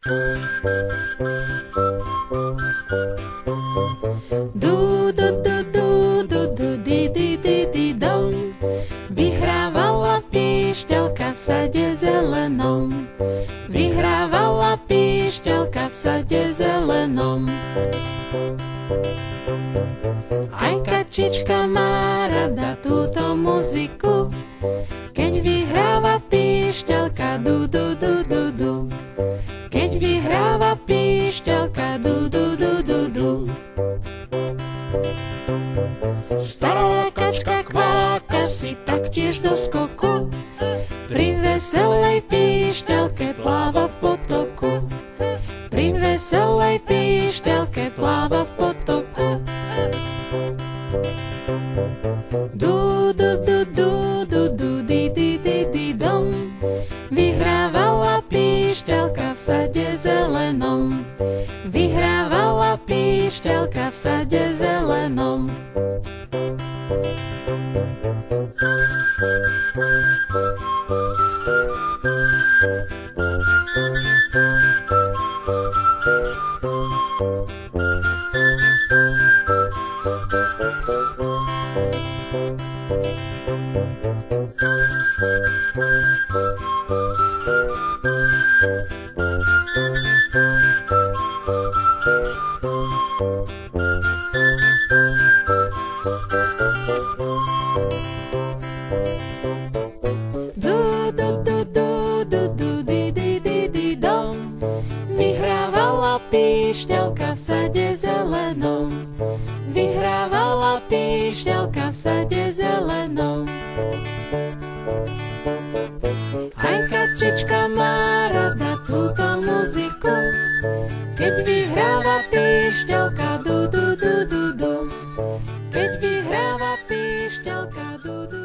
Du, du, du, du, du, du, di, di, di, di, dom. Vyhrávala píšťalka v sade zelenom. Vyhrávala píšťalka v sade zelenom. Aj kačička má rada túto muziku, keď vyhráva píšťalka du, du, du, du, du. Keď vyhráva píšťalka du, du, du, du, du. Stará kačka kváka si taktiež do skoku, pri veselej píšťalke pláva v potoku. Pri veselej píšťalke pláva v potoku. Du, du, du, du, du, du, di, di, di, di, dom. Vyhrávala píšťalka v sade zelenom. Vyhrávala píšťalka v sade zelenom. Du, du, du, du, du, du, di, di, di, di, dom. Vyhrávala píšťalka v sade zelenom. Vyhrávala píšťalka v sade zelenom. Aj kačička má rada túto muziku, keď vyhráva píšťalka du, du, du, du, du. Keď vyhráva píšťalka du, du.